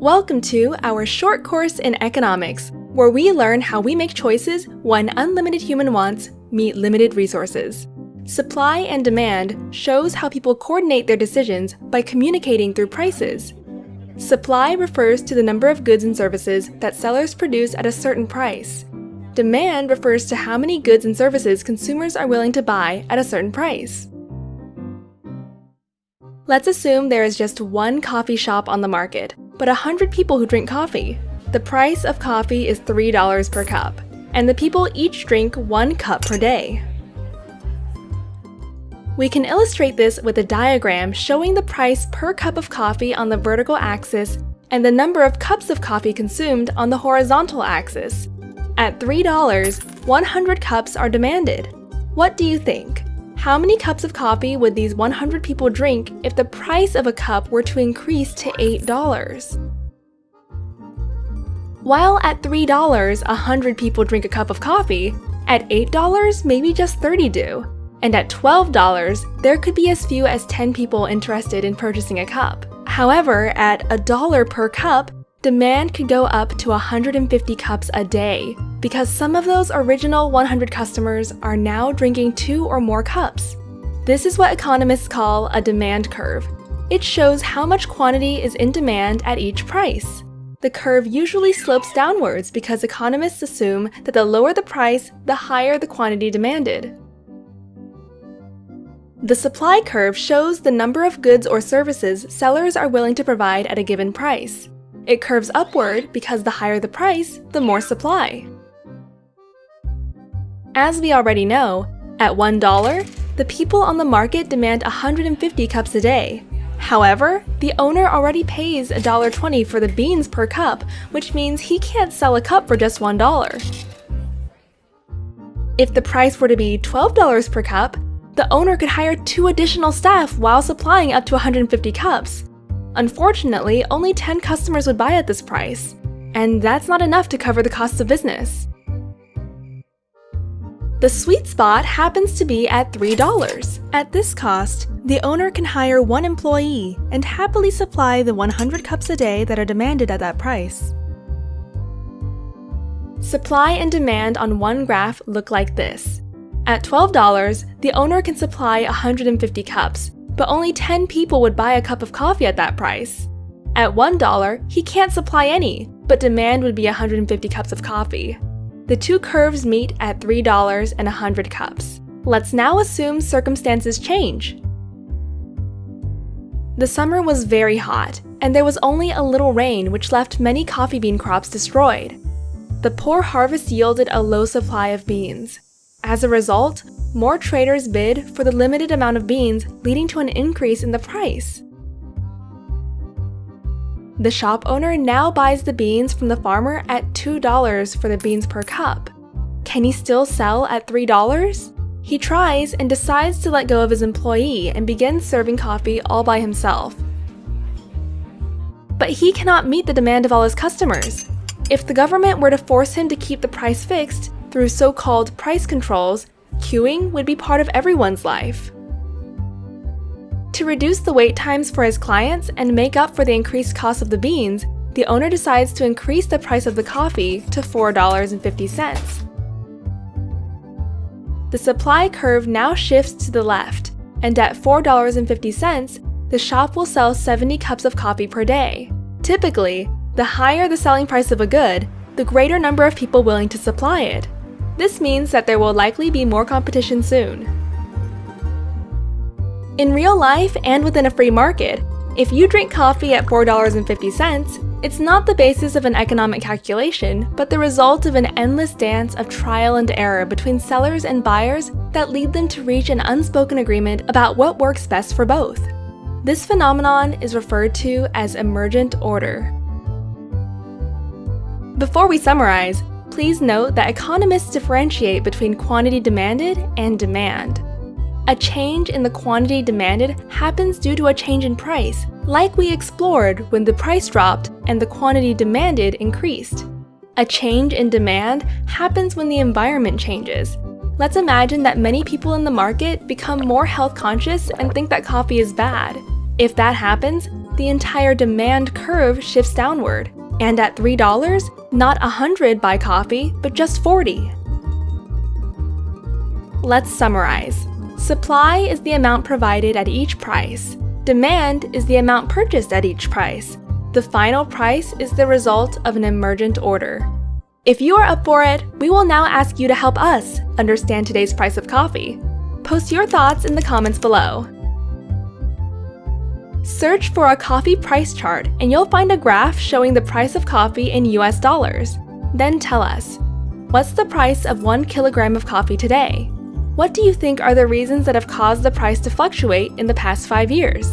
Welcome to our short course in economics, where we learn how we make choices when unlimited human wants meet limited resources. Supply and demand shows how people coordinate their decisions by communicating through prices. Supply refers to the number of goods and services that sellers produce at a certain price. Demand refers to how many goods and services consumers are willing to buy at a certain price. Let's assume there is just one coffee shop on the market, but 100 people who drink coffee. The price of coffee is $3 per cup, and the people each drink 1 cup per day. We can illustrate this with a diagram showing the price per cup of coffee on the vertical axis and the number of cups of coffee consumed on the horizontal axis. At $3, 100 cups are demanded. What do you think? How many cups of coffee would these 100 people drink if the price of a cup were to increase to $8? While at $3, 100 people drink a cup of coffee, at $8, maybe just 30 do. And at $12, there could be as few as 10 people interested in purchasing a cup. However, at $1 per cup, demand could go up to 150 cups a day, because some of those original 100 customers are now drinking 2 or more cups. This is what economists call a demand curve. It shows how much quantity is in demand at each price. The curve usually slopes downwards because economists assume that the lower the price, the higher the quantity demanded. The supply curve shows the number of goods or services sellers are willing to provide at a given price. It curves upward because the higher the price, the more supply. As we already know, at $1, the people on the market demand 150 cups a day. However, the owner already pays $1.20 for the beans per cup, which means he can't sell a cup for just $1. If the price were to be $12 per cup, the owner could hire 2 additional staff while supplying up to 150 cups. Unfortunately, only 10 customers would buy at this price, and that's not enough to cover the costs of business. The sweet spot happens to be at $3. At this cost, the owner can hire 1 employee and happily supply the 100 cups a day that are demanded at that price. Supply and demand on one graph look like this. At $12, the owner can supply 150 cups, but only 10 people would buy a cup of coffee at that price. At $1, he can't supply any, but demand would be 150 cups of coffee. The two curves meet at $3 and 100 cups. Let's now assume circumstances change. The summer was very hot, and there was only a little rain, which left many coffee bean crops destroyed. The poor harvest yielded a low supply of beans. As a result, more traders bid for the limited amount of beans, leading to an increase in the price. The shop owner now buys the beans from the farmer at $2 for the beans per cup. Can he still sell at $3? He tries and decides to let go of his employee and begins serving coffee all by himself. But he cannot meet the demand of all his customers. If the government were to force him to keep the price fixed through so-called price controls, queuing would be part of everyone's life. To reduce the wait times for his clients and make up for the increased cost of the beans, the owner decides to increase the price of the coffee to $4.50. The supply curve now shifts to the left, and at $4.50, the shop will sell 70 cups of coffee per day. Typically, the higher the selling price of a good, the greater number of people willing to supply it. This means that there will likely be more competition soon. In real life and within a free market, if you drink coffee at $4.50, it's not the basis of an economic calculation, but the result of an endless dance of trial and error between sellers and buyers that lead them to reach an unspoken agreement about what works best for both. This phenomenon is referred to as emergent order. Before we summarize, please note that economists differentiate between quantity demanded and demand. A change in the quantity demanded happens due to a change in price, like we explored when the price dropped and the quantity demanded increased. A change in demand happens when the environment changes. Let's imagine that many people in the market become more health conscious and think that coffee is bad. If that happens, the entire demand curve shifts downward. And at $3, not 100 buy coffee, but just 40. Let's summarize. Supply is the amount provided at each price. Demand is the amount purchased at each price. The final price is the result of an emergent order. If you are up for it, we will now ask you to help us understand today's price of coffee. Post your thoughts in the comments below. Search for a coffee price chart and you'll find a graph showing the price of coffee in US dollars. Then tell us, what's the price of 1 kilogram of coffee today? What do you think are the reasons that have caused the price to fluctuate in the past 5 years?